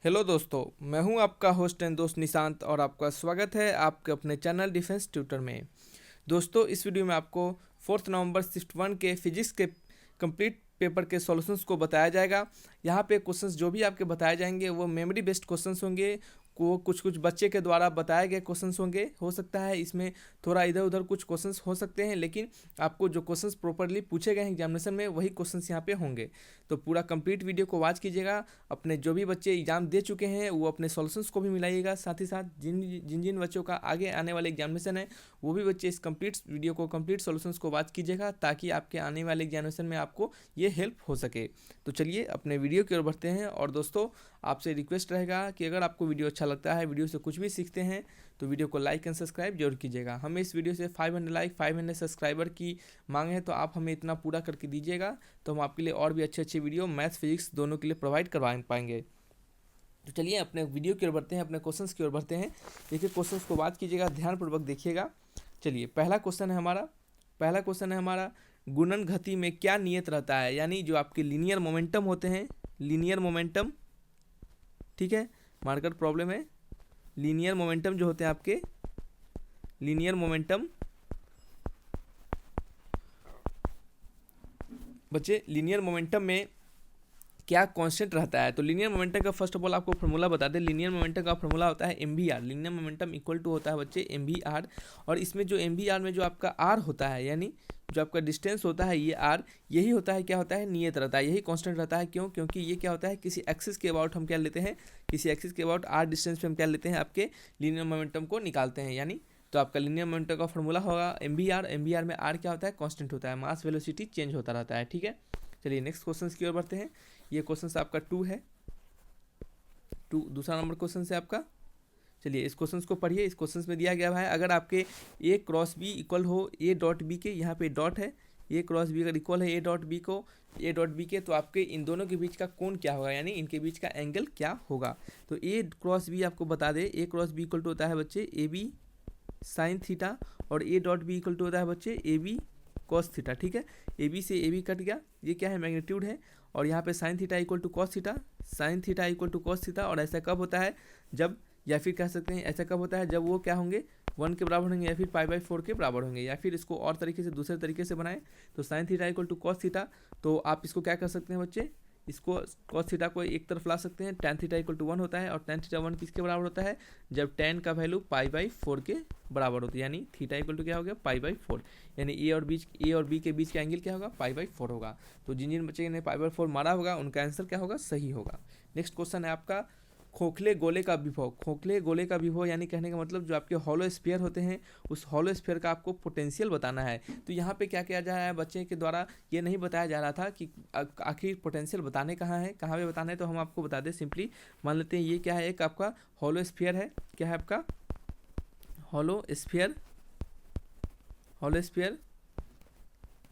Hello दोस्तों, मैं हूं आपका होस्ट एंड दोस्त निशांत और आपका स्वागत है आपके अपने चैनल डिफेंस ट्यूटर में। दोस्तों, इस वीडियो में आपको 4 नवंबर शिफ्ट 1 के फिजिक्स के कंप्लीट पेपर के सॉल्यूशंस को बताया जाएगा। यहाँ पे क्वेश्चंस जो भी आपके बताए जाएंगे वो मेमोरी बेस्ड क्वेश्चंस होंगे। को कुछ बच्चे के द्वारा बताए गए क्वेश्चंस होंगे। हो सकता है इसमें थोड़ा इधर उधर कुछ क्वेश्चंस हो सकते हैं, लेकिन आपको जो क्वेश्चंस प्रॉपरली पूछे गए हैं एग्जामिनेशन में वही क्वेश्चंस यहाँ पे होंगे। तो पूरा कंप्लीट वीडियो को वॉच कीजिएगा। अपने जो भी बच्चे एग्जाम दे चुके हैं वो अपने सॉल्यूशंस को भी मिलाइएगा। साथ ही साथ जिन जिन जिन बच्चों का आगे आने वाले एग्जामिनेशन है वो भी बच्चे इस कंप्लीट वीडियो को कंप्लीट सॉल्यूशंस को वॉच कीजिएगा, ताकि आपके आने वाले एग्जामिनेशन में आपको ये हेल्प हो सके। तो चलिए अपने वीडियो की ओर बढ़ते हैं। और दोस्तों, आपसे रिक्वेस्ट रहेगा कि अगर आपको वीडियो अच्छा लगता है, वीडियो से कुछ भी सीखते हैं, तो वीडियो को लाइक एंड सब्सक्राइब जरूर कीजिएगा। हमें इस वीडियो से 500 लाइक 500 सब्सक्राइबर की मांग है, तो आप हमें इतना पूरा करके दीजिएगा, तो हम आपके लिए और भी अच्छे अच्छे वीडियो मैथ्स फिजिक्स दोनों के लिए प्रोवाइड करवा पाएंगे। तो चलिए अपने वीडियो की ओर बढ़ते हैं, अपने क्वेश्चंस की ओर बढ़ते हैं। देखिए, क्वेश्चंस को बात कीजिएगा, ध्यानपूर्वक देखिएगा। चलिए, पहला क्वेश्चन है हमारा गुणन घति में क्या नियत रहता है, यानी जो आपके लीनियर मोमेंटम होते हैं, लीनियर मोमेंटम, ठीक है, मार्कर प्रॉब्लम है। लीनियर मोमेंटम जो होते हैं आपके, लीनियर मोमेंटम बच्चे, लीनियर मोमेंटम में क्या कांस्टेंट रहता है। तो लीनियर मोमेंटम का फर्स्ट ऑफ ऑल आपको फार्मूला बता दें। लीनियर मोमेंटम का फार्मूला होता है M V R. Linear momentum equal to होता है बच्चे एम वी आर। और इसमें जो एम वी आर में जो आपका आर होता है, यानी जो आपका डिस्टेंस होता है, ये आर, यही होता है, क्या होता है, नियत रहता है, यही कांस्टेंट रहता है। क्यों? क्योंकि ये क्या होता है, किसी एक्सिस के अबाउट हम क्या लेते हैं, किसी एक्सिस के अबाउट आर डिस्टेंस पे हम क्या लेते हैं, आपके लीनियर मोमेंटम को निकालते हैं। यानी तो आपका लीनियर मोमेंटम का फार्मूला होगा M V R. M V R में आर क्या होता है, कांस्टेंट होता है, मास वेलोसिटी चेंज होता रहता है। ठीक है, चलिए नेक्स्ट क्वेश्चन की ओर बढ़ते हैं। ये क्वेश्चन आपका 2 है, 2 दूसरा नंबर क्वेश्चन है आपका। चलिए इस क्वेश्चन को पढ़िए। इस क्वेश्चन में दिया गया है, अगर आपके ए क्रॉस बी इक्वल हो ए डॉट बी के, यहाँ पे डॉट है, ए क्रॉस बी अगर इक्वल है ए डॉट बी के, तो आपके इन दोनों के बीच का कोण क्या होगा, यानी इनके बीच का एंगल क्या होगा। तो ए क्रॉस बी आपको बता दे, A cross B equal to होता है बच्चे ए बी साइन थीटा, और A dot B equal to होता है बच्चे ए बी कॉस थीटा। ठीक है, ए बी से ए बी कट गया, ये क्या है, मैग्नीट्यूड है। और यहाँ पे sine theta equal to cos theta, sine theta equal to cos theta. और ऐसा कब होता है, जब, या फिर कह सकते हैं ऐसा कब होता है, जब वो क्या होंगे, 1 के बराबर होंगे, या फिर π/4 के बराबर होंगे। या फिर इसको और तरीके से, दूसरे तरीके से बनाएं तो sine theta equal to cos theta, तो आप इसको क्या कर सकते हैं बच्चे, इसको कॉस थीटा को एक तरफ ला सकते हैं। tan थीटा इक्वल टू 1 होता है, और tan थीटा 1 किसके बराबर होता है, जब tan का वैल्यू π/4 के बराबर होती है, यानी थीटा इक्वल टू क्या हो गया, π/4, यानी ए और बी के बीच का एंगल क्या होगा, π/4 होगा। तो जिन जिन बच्चे ने π/4 मारा होगा उनका आंसर क्या होगा, सही होगा। नेक्स्ट क्वेश्चन है आपका खोखले गोले का विभव। खोखले गोले का विभव यानी कहने का मतलब जो आपके हॉलो स्फीयर होते हैं, उस हॉलो स्फीयर का आपको पोटेंशियल बताना है। तो यहाँ पे क्या किया जा रहा है, बच्चे के द्वारा ये नहीं बताया जा रहा था कि आखिर पोटेंशियल बताने कहाँ पे बताना है, तो हम आपको बता दें सिंपली। मान लेते हैं ये क्या है, एक आपका हॉलो स्फीयर है, क्या है आपका हॉलो स्फीयर,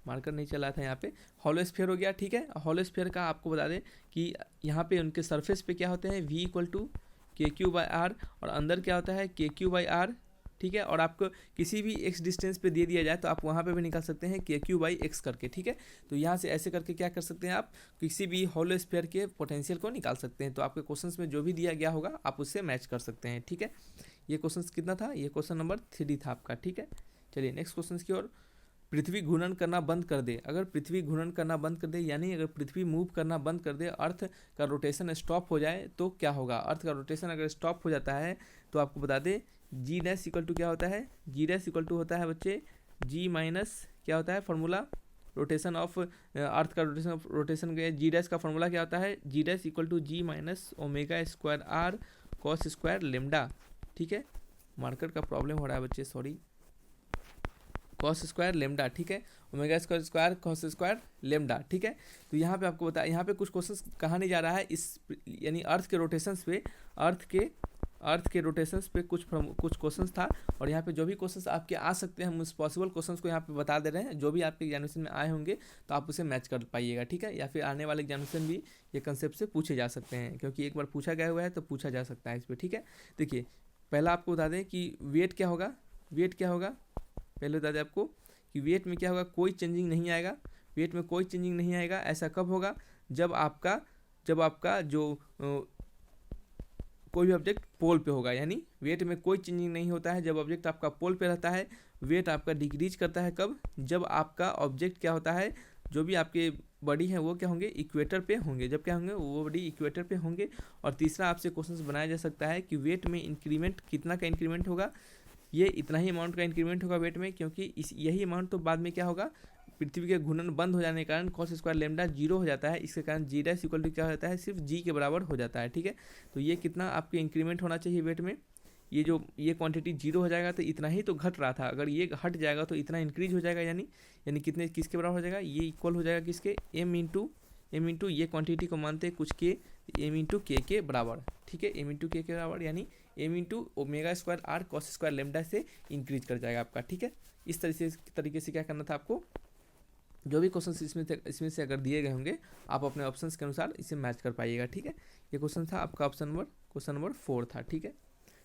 मार्कर नहीं चला था यहाँ पे, हॉलो स्फीयर हो गया। ठीक है, हॉलो स्फीयर का आपको बता दें कि यहाँ पे उनके सरफेस पे क्या होते हैं, v इक्वल टू के क्यू बाई आर, और अंदर क्या होता है, के क्यू बाई आर। ठीक है, और आपको किसी भी x डिस्टेंस पे दे दिया जाए तो आप वहाँ पे भी निकाल सकते हैं के क्यू बाई एक्स करके। ठीक है, तो यहाँ से ऐसे करके क्या कर सकते हैं, आप किसी भी हॉलो स्फीयर के पोटेंशियल को निकाल सकते हैं। तो आपके क्वेश्चन में जो भी दिया गया होगा आप उससे मैच कर सकते हैं। ठीक है, ये क्वेश्चन कितना था, ये क्वेश्चन नंबर 3 था आपका। ठीक है, चलिए नेक्स्ट क्वेश्चन की ओर। पृथ्वी घूर्णन करना बंद कर दे। अगर पृथ्वी घूर्णन करना बंद कर दे, यानी अगर पृथ्वी मूव करना बंद कर दे, अर्थ का रोटेशन स्टॉप हो जाए, तो क्या होगा। अर्थ का रोटेशन अगर स्टॉप हो जाता है तो आपको बता दे जी डैश इक्वल टू क्या होता है, जी डैश इक्वल टू होता है बच्चे जी माइनस क्या होता है, फार्मूला रोटेशन ऑफ अर्थ का रोटेशन के जी डैश का फार्मूला क्या होता है, g dash equal to g minus omega square are cos square lambda. ठीक है, मार्कर का प्रॉब्लम हो रहा है बच्चे, सॉरी, कॉस स्क्वायर लेमडा। ठीक है, omega square cos square lambda. ठीक है, तो यहाँ पे आपको बताया, यहाँ पे कुछ क्वेश्चंस कहा नहीं जा रहा है इस, यानी अर्थ के रोटेशंस पे, अर्थ के रोटेशंस पे कुछ क्वेश्चंस था। और यहाँ पे जो भी क्वेश्चंस आपके आ सकते हैं, हम उस पॉसिबल क्वेश्चंस को यहाँ पे बता दे रहे हैं। जो भी आपके एग्जामिनेशन में आए होंगे तो आप उसे मैच कर पाइएगा। ठीक है, या फिर आने वाले एग्जामिनेशन भी ये कंसेप्ट से पूछे जा सकते हैं, क्योंकि एक बार पूछा गया हुआ है तो पूछा जा सकता है इस पर। ठीक है, देखिए पहला आपको बता दें कि वेट क्या होगा, पहले बता दें आपको कि वेट में क्या होगा, कोई चेंजिंग नहीं आएगा, वेट में कोई चेंजिंग नहीं आएगा। ऐसा कब होगा, जब आपका जो कोई भी ऑब्जेक्ट पोल पे होगा, यानी वेट में कोई चेंजिंग नहीं होता है जब ऑब्जेक्ट आपका पोल पे रहता है। वेट आपका डिक्रीज करता है कब, जब आपका ऑब्जेक्ट क्या होता है, जो भी आपके बॉडी हैं वो क्या होंगे, इक्वेटर पे होंगे, जब क्या होंगे वो बॉडी इक्वेटर पे होंगे। और तीसरा आपसे क्वेश्चन बनाया जा सकता है कि वेट में इंक्रीमेंट कितना का इंक्रीमेंट होगा, ये इतना ही अमाउंट का इंक्रीमेंट होगा वेट में, क्योंकि इस यही अमाउंट तो बाद में क्या होगा, पृथ्वी के घूर्णन बंद हो जाने के कारण कॉस स्क्वायर लेमडा जीरो हो जाता है, इसके कारण जी डैश इक्वल टू क्या होता है, सिर्फ जी के बराबर हो जाता है। ठीक है, तो ये कितना आपके इंक्रीमेंट होना चाहिए वेट में, ये क्वांटिटी जीरो हो जाएगा तो इतना ही तो घट रहा था, अगर ये हट जाएगा तो इतना इंक्रीज हो जाएगा, यानी कितने किसके बराबर हो जाएगा, ये इक्वल हो जाएगा किसके, एम इंटू ये क्वांटिटी को मानते हैं कुछ के, एम इंटू के बराबर। ठीक है, एम इंटू के बराबर, यानी M into omega square are cos square lambda से इंक्रीज कर जाएगा आपका। ठीक है, इस तरीके से क्या करना था आपको, जो भी क्वेश्चन इसमें से अगर दिए गए होंगे आप अपने ऑप्शंस के अनुसार इसे मैच कर पाइएगा। ठीक है, ये क्वेश्चन था आपका क्वेश्चन नंबर 4 था। ठीक है,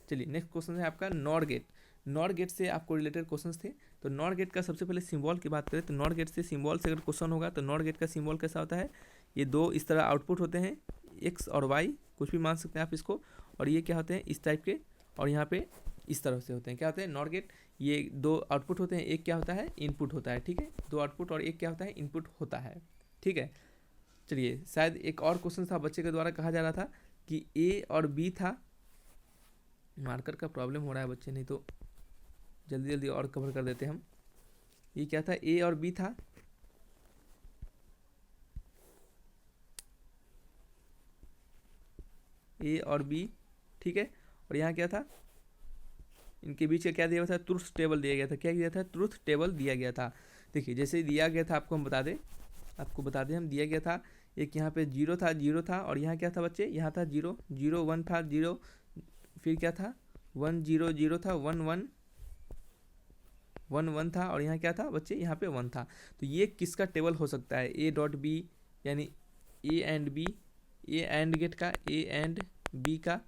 चलिए नेक्स्ट क्वेश्चन है आपका नॉर गेट। नॉर गेट से आपको रिलेटेड क्वेश्चंस थे, तो नॉर गेट का सबसे पहले सिंबल की बात करें तो नॉर गेट से सिंबल से अगर क्वेश्चन होगा तो नॉर गेट का सिंबल कैसा होता है, ये दो इस तरह आउटपुट होते हैं, एक्स और वाई कुछ भी मान सकते हैं आप इसको, और ये क्या होते हैं इस टाइप के, और यहाँ पे इस तरह से होते हैं, क्या होते हैं नॉर गेट, ये दो आउटपुट होते हैं, एक क्या होता है इनपुट होता है। ठीक है, दो आउटपुट और एक क्या होता है इनपुट होता है। ठीक है, चलिए शायद एक और क्वेश्चन था बच्चे के द्वारा कहा जा रहा था कि ए और बी था, मार्कर का प्रॉब्लम हो रहा है बच्चे, नहीं तो जल्दी जल्दी और कवर कर देते हम। ये क्या था, ए और बी था, ए और बी। ठीक है, और यहाँ क्या था, इनके बीच का क्या दिया गया था, ट्रुथ टेबल दिया गया था, क्या दिया था, ट्रुथ टेबल दिया गया था। देखिए जैसे दिया गया था आपको हम बता दें हम दिया गया था, एक यहाँ पे जीरो था और यहाँ क्या था बच्चे, यहाँ था जीरो 1 था, जीरो फिर क्या था 1 0 था, 1 1 था, और यहाँ क्या था बच्चे, यहाँ पे 1 था। तो ये किसका टेबल हो सकता है, ए डॉट बी, यानी A and B, A and gate का, ए एंड बी का,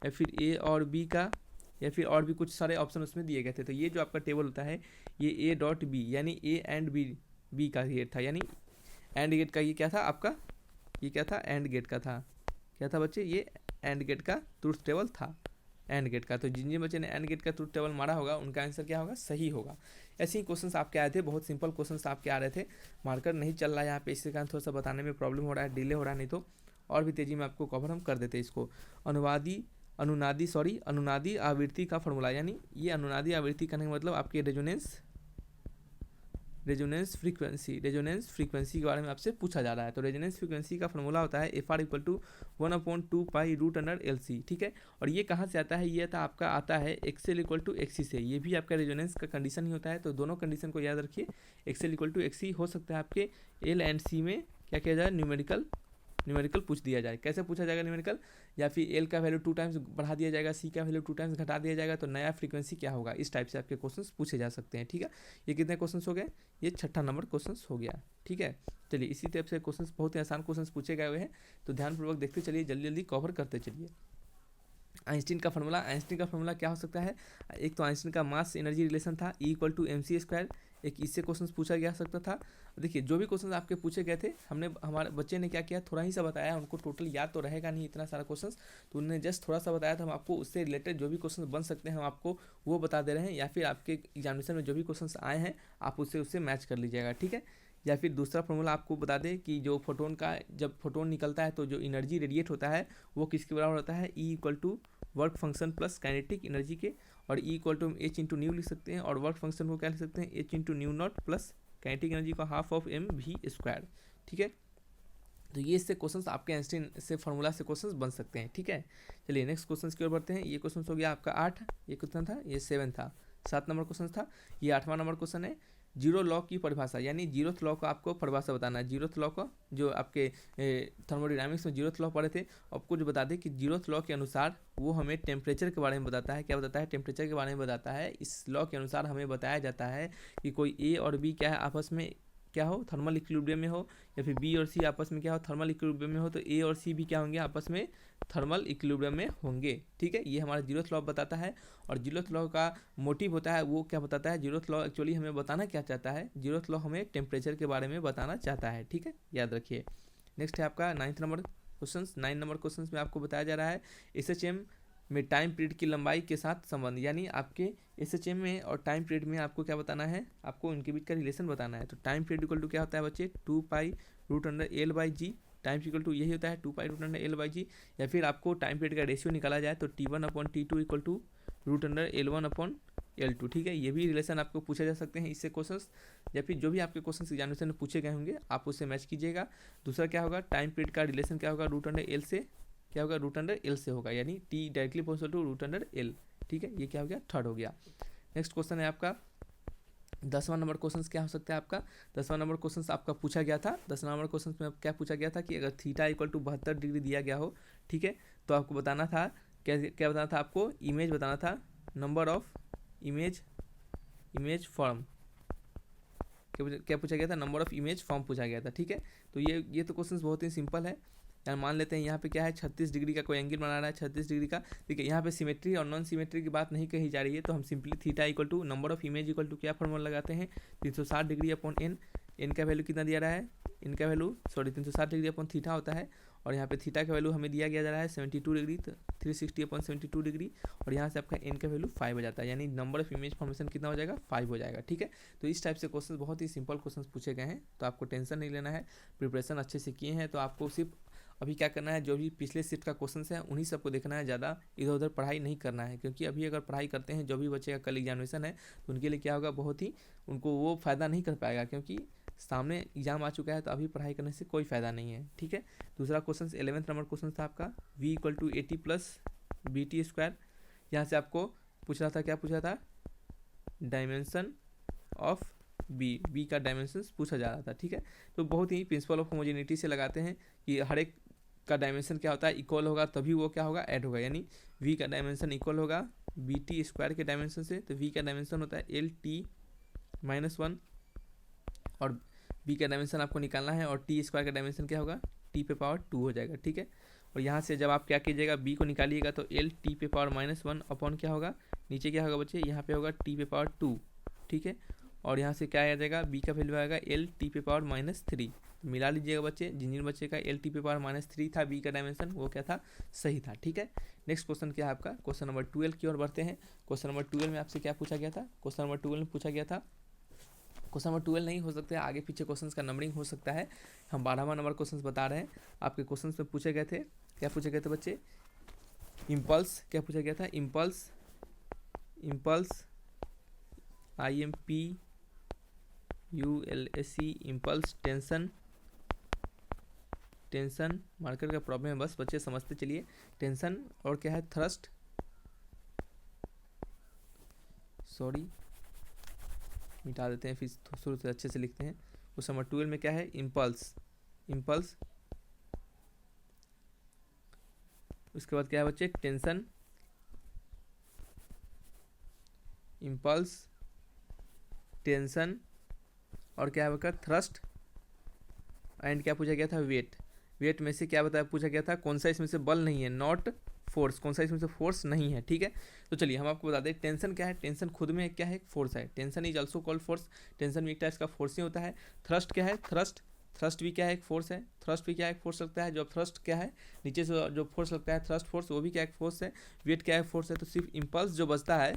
या फिर ए और बी का, या फिर और भी कुछ सारे ऑप्शन उसमें दिए गए थे। तो ये जो आपका टेबल होता है ये ए डॉट बी, यानी ए एंड बी का गेट था, यानी एंड गेट का ये क्या था आपका, ये क्या था एंड गेट का था, क्या था बच्चे, ये एंड गेट का ट्रुथ टेबल था, एंड गेट का। तो जिन बच्चे ने एंड गेट का ट्रुथ टेबल मारा होगा उनका आंसर क्या होगा, सही होगा। ऐसे ही क्वेश्चंस आपके आए थे, बहुत सिंपल क्वेश्चंस आपके आ रहे थे, मार्कर नहीं चल रहा है यहाँ पे, इसके कारण थोड़ा सा बताने में प्रॉब्लम हो रहा है, डिले हो रहा है, नहीं तो और भी तेज़ी में आपको कवर हम कर देते इसको। अनुनादी आवृत्ति का फॉर्मूला, यानी ये अनुनादी आवृत्ति का नहीं मतलब आपके रेजोनेंस फ्रीक्वेंसी के बारे में आपसे पूछा जा रहा है। तो रेजोनेंस फ्रीक्वेंसी का फॉर्मूला होता है F R equal to 1/2π√LC। ठीक है, और ये कहाँ से आता है, ये आपका आता है एक्सएल इक्वल टू एक्सी से, ये भी आपका रेजोनेंस का कंडीशन ही होता है। तो दोनों कंडीशन को याद रखिए, एक्सएल इक्वल टू एक्सी हो सकता है आपके एल एंड सी में क्या किया जाए, न्यूमेरिकल पूछ दिया जाए। कैसे पूछा जाएगा न्यूमेरिकल, या फिर एल का वैल्यू 2 टाइम्स बढ़ा दिया जाएगा, सी का वैल्यू 2 टाइम्स घटा दिया जाएगा, तो नया फ्रीक्वेंसी क्या होगा, इस टाइप से आपके क्वेश्चंस पूछे जा सकते हैं। ठीक है, ये कितने क्वेश्चंस हो गए, ये 6ठा नंबर क्वेश्चंस हो गया। ठीक है, चलिए इसी टाइप से क्वेश्चंस, बहुत ही आसान क्वेश्चंस पूछे गए हुए हैं, तो ध्यानपूर्वक देखते चलिए, जल्दी जल्दी कवर करते चलिए। आइंस्टीन का फॉर्मूला क्या हो सकता है, एक तो आइंस्टीन का मास एनर्जी रिलेशन था, E इक्वल टू mc², एक इससे क्वेश्चन पूछा जा सकता था। देखिए जो भी क्वेश्चन आपके पूछे गए थे, हमारे बच्चे ने क्या किया, थोड़ा ही सा बताया, उनको टोटल याद तो रहेगा नहीं इतना सारा क्वेश्चन, तो उन्होंने जस्ट थोड़ा सा बताया था, हम आपको उससे रिलेटेड जो भी क्वेश्चन बन सकते हैं हम आपको वो बता दे रहे हैं, या फिर आपके एग्जामिनेशन में जो भी क्वेश्चन आए हैं आप उससे मैच कर लीजिएगा। ठीक है, या फिर दूसरा फॉर्मूला आपको बता दें कि जो फोटोन का, जब फोटोन निकलता है तो जो एनर्जी रेडिएट होता है वो किसके बराबर होता है, E equal to work function plus kinetic energy के, और E equal to H into nu लिख सकते हैं, और वर्क फंक्शन को क्या लिख सकते हैं, H into new not plus kinetic energy का हाफ ऑफ mv²। ठीक है, तो ये इससे क्वेश्चंस आपके आइंस्टीन से फॉर्मूला से क्वेश्चंस बन सकते हैं। ठीक है, चलिए नेक्स्ट क्वेश्चन की ओर बढ़ते हैं। ये क्वेश्चन हो गया आपका 8, ये कितना था, ये 7 था, 7 नंबर क्वेश्चन था। ये 8वां नंबर क्वेश्चन है, जीरो लॉ की परिभाषा, यानी जीरोथ लॉ को आपको परिभाषा बताना है। जीरोथ लॉ को जो आपके थर्मोडायनामिक्स में जीरोथ लॉ पढ़े थे, आपको जो बता दें कि जीरोथ लॉ के अनुसार वो हमें टेम्परेचर के बारे में बताता है। क्या बताता है, टेम्परेचर के बारे में बताता है। इस लॉ के अनुसार हमें बताया जाता है कि कोई ए और बी क्या है, आपस में क्या हो, थर्मल इक्विलिब्रियम में हो, या फिर बी और सी आपस में क्या हो, थर्मल इक्विलिब्रियम में हो, तो ए और सी भी क्या होंगे, आपस में थर्मल इक्विलिब्रियम में होंगे। ठीक है, ये हमारा जीरोथ लॉ बताता है। और जीरोथ लॉ का मोटिव होता है, वो क्या बताता है, जीरोथ लॉ एक्चुअली हमें बताना क्या चाहता है, जीरोथ लॉ हमें टेम्परेचर के बारे में बताना चाहता है। ठीक है, याद रखिए। नेक्स्ट है आपका 9 नंबर क्वेश्चन। 9 नंबर क्वेश्चन में आपको बताया जा रहा है SHM में टाइम पीरियड की लंबाई के साथ संबंध, यानी आपके एसएचएम में और टाइम पीरियड में आपको क्या बताना है, आपको उनके बीच का रिलेशन बताना है। तो टाइम पीरियड इक्वल टू क्या होता है बच्चे, 2π√L/g। टाइम इक्वल टू यही होता है 2π√L/g। या फिर आपको टाइम पीरियड का रेशियो निकाला जाए तो T1/T2 इक्वल टू √L1/L2। ठीक है, ये भी रिलेशन आपको पूछे जा सकते हैं इससे क्वेश्चंस, या फिर जो भी आपके क्वेश्चंस एग्जामिनेशन में पूछे गए होंगे आप उससे मैच कीजिएगा। दूसरा क्या होगा, टाइम पीरियड का रिलेशन क्या होगा, √L से, क्या होगा, √L से होगा, यानी T directly proportional to √L। ठीक है, ये क्या हो गया, थर्ड हो गया। नेक्स्ट क्वेश्चन है आपका 10वां नंबर क्वेश्चन क्या हो सकता है आपका, 10वां नंबर क्वेश्चन आपका पूछा गया था। 10वां नंबर क्वेश्चन में क्या पूछा गया था कि अगर थीटा इक्वल टू 72 डिग्री दिया गया हो, ठीक है, तो आपको बताना था क्या बताना था, आपको इमेज बताना था, नंबर ऑफ इमेज फॉर्म, क्या पूछा गया था, नंबर ऑफ इमेज फॉर्म पूछा गया था। ठीक है, तो ये तो क्वेश्चन बहुत ही सिंपल है। यार मान लेते हैं यहाँ पे क्या है, 36 डिग्री का कोई एंगल बना रहा है, 36 डिग्री का। ठीक है, यहाँ पे सिमेट्री और नॉन सिमेट्री की बात नहीं कही जा रही है, तो हम simply theta equal to number of image equal to क्या फॉर्मूला लगाते हैं, 360 डिग्री अपॉन एन। एन का वैल्यू कितना दिया रहा है, इनका वैल्यू 360 डिग्री अपॉन थीटा होता है, और यहाँ पे थीटा का वैल्यू हमें दिया गया जा रहा है 72 डिग्री, तो 360 अपॉन 72 डिग्री, और यहाँ से आपका एन का वैल्यू 5 हो जाता है, यानी नंबर ऑफ इमेज फॉर्मेशन कितना हो जाएगा, 5 हो जाएगा। ठीक है, तो इस टाइप से क्वेश्चन बहुत ही सिंपल क्वेश्चन पूछे गए हैं, तो आपको टेंशन नहीं लेना है, प्रिपरेशन अच्छे से किए हैं तो आपको सिर्फ अभी क्या करना है, जो भी पिछले शिफ्ट का क्वेश्चन है उन्हीं सबको देखना है, ज़्यादा इधर उधर पढ़ाई नहीं करना है, क्योंकि अभी अगर पढ़ाई करते हैं जो भी बच्चे का कल एग्जामिनेशन है तो उनके लिए क्या होगा, बहुत ही उनको वो फ़ायदा नहीं कर पाएगा, क्योंकि सामने एग्जाम आ चुका है, तो अभी पढ़ाई करने से कोई फ़ायदा नहीं है। ठीक है, दूसरा क्वेश्चन 11th नंबर क्वेश्चन था आपका v equal to 80 plus BT²। यहाँ से आपको पूछ रहा था, क्या पूछा था, डायमेंशन ऑफ बी का डायमेंशन पूछा जा रहा था। ठीक है, तो बहुत ही प्रिंसिपल ऑफ होमोजेनिटी से लगाते हैं कि हर एक का डायमेंशन क्या होता है, इक्वल होगा तभी वो क्या होगा, ऐड होगा, यानी v का डायमेंशन इक्वल होगा BT² के डायमेंशन से, तो v का डायमेंशन होता है LT-1, और b का डायमेंशन आपको निकालना है, और T² का डायमेंशन क्या होगा, T⁻2 हो जाएगा। ठीक है, और यहाँ से जब आप क्या कीजिएगा, b को निकालिएगा तो LT⁻−1 अपॉन क्या होगा, नीचे क्या होगा बच्चे, यहाँ पे होगा T⁻2। ठीक है, और यहाँ से क्या आ जाएगा, b का वैल्यू आएगा LT⁻−3। मिला लीजिएगा बच्चे, जिन बच्चे का LT⁻−3 था b का डायमेंशन, वो क्या था, सही था। ठीक है, नेक्स्ट क्वेश्चन क्या है आपका, क्वेश्चन नंबर 12 की ओर बढ़ते हैं। क्वेश्चन नंबर 12 में आपसे क्या पूछा गया था, क्वेश्चन नंबर 12 में पूछा गया था, क्वेश्चन नंबर 12 नहीं हो सकता है, आगे पीछे क्वेश्चन का नंबरिंग हो सकता है, हम 12वां नंबर क्वेश्चन बता रहे हैं। आपके क्वेश्चन में पूछे गए थे, क्या पूछे गए थे बच्चे, इम्पल्स, क्या पूछा गया था, impulse IMPULSE, impulse, tension marker का प्रॉब्लम है, बस बच्चे समझते चलिए, टेंशन, और क्या है, थ्रस्ट, सॉरी मिटा देते हैं, फिर शुरू से अच्छे से लिखते हैं। उस नंबर 12 में क्या है, इम्पल्स, उसके बाद क्या है बच्चे, टेंशन, इम्पल्स, टेंशन, और क्या है थ्रस्ट, एंड क्या पूछा गया था, वेट में से क्या बताया, पूछा गया था कौन सा इसमें से बल नहीं है, नॉट फोर्स, कौन सा इसमें से फोर्स नहीं है। ठीक है, तो चलिए हम आपको बता दें, टेंशन क्या है, टेंशन खुद में क्या है, फोर्स है, tension is also called force, tension भी एक टाइप का फोर्स ही होता है। थ्रस्ट क्या है, थ्रस्ट भी क्या है, एक फोर्स है, थ्रस्ट भी क्या है, एक फोर्स लगता है, जो थ्रस्ट क्या है, नीचे से जो फोर्स लगता है थ्रस्ट फोर्स, वो भी क्या एक फोर्स है। वेट क्या है, फोर्स है, तो सिर्फ इम्पल्स जो बचता है,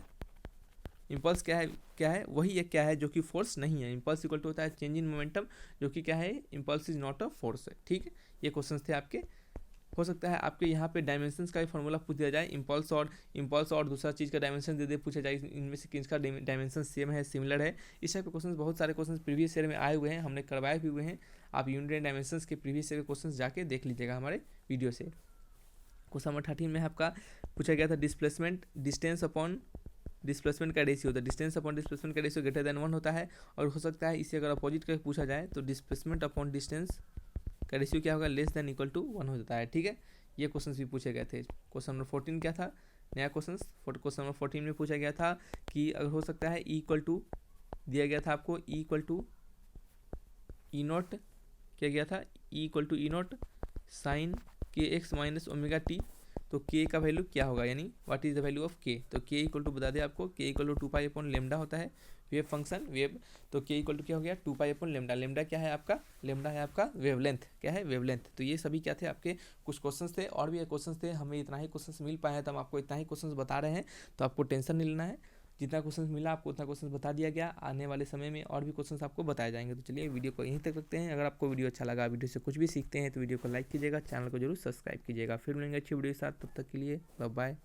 इम्पल्स क्या है वही एक क्या है जो कि फोर्स नहीं है। इम्पल्स इक्वल टू होता है चेंज इन मोमेंटम, जो कि क्या है, impulse is not a force है। ठीक है, ये क्वेश्चन थे आपके। हो सकता है आपके यहाँ पे डायमेंशंस का भी फॉर्मूला पूछ दिया जाए, इम्पल्स और दूसरा चीज़ का डायमेंशन दे पूछा जाए, इनमें से किसका डायमेंशन सेम है, सिमिलर है। इस टाइप के क्वेश्चन, बहुत सारे क्वेश्चन प्रीवियस ईयर में आए हुए हैं, हमने करवाए भी हुए हैं। आप यूनिट एंड डायमेंशंस के प्रीवियस ईयर के क्वेश्चन जाके देख लीजिएगा हमारे वीडियो से। क्वेश्चन नंबर 13 में आपका पूछा गया था डिस्प्लेसमेंट का रेशियो होता है, डिस्टेंस अपॉन डिस्प्लेसमेंट का रेशियो ग्रेटर देन 1 होता है, और हो सकता है इसे अगर अपोजिट करके पूछा जाए तो डिस्प्लेसमेंट अपॉन डिस्टेंस का रेशियो क्या होगा, लेस देन इक्वल टू 1 हो जाता है। ठीक है, ये क्वेश्चन भी पूछे गए थे। क्वेश्चन नंबर 14 क्या था, नया क्वेश्चन नंबर 14 में पूछा गया था कि अगर हो सकता है इक्वल टू दिया गया था आपको, इक्वल टू ई नॉट, क्या गया था, equal to E naught sine KX minus omega T, तो k का वैल्यू क्या होगा, यानी what is the value of k, तो k इक्वल टू बता दें आपको, k equal to 2 pi upon lambda होता है, वेव फंक्शन वेव, तो के इक्वल टू क्या हो गया 2π/λ। लेमडा क्या है आपका, लेमडा है आपका वेवलेंथ, क्या है वेवलेंथ। तो ये सभी क्या थे आपके कुछ क्वेश्चंस थे, और भी क्वेश्चंस थे, हमें इतना ही क्वेश्चंस मिल पाए हैं तो हम आपको इतना ही क्वेश्चंस बता रहे हैं, तो आपको टेंशन नहीं लेना है। जितना क्वेश्चंस मिला आपको उतना क्वेश्चंस बता दिया गया, आने वाले समय में और भी क्वेश्चंस आपको बताए जाएंगे। तो चलिए वीडियो को यहीं तक रखते हैं। अगर आपको वीडियो अच्छा लगा, वीडियो से कुछ भी सीखते हैं तो वीडियो को लाइक कीजिएगा, चैनल को जरूर सब्सक्राइब कीजिएगा। फिर मिलेंगे अच्छी वीडियो के साथ, तब तक के लिए बाय बाय।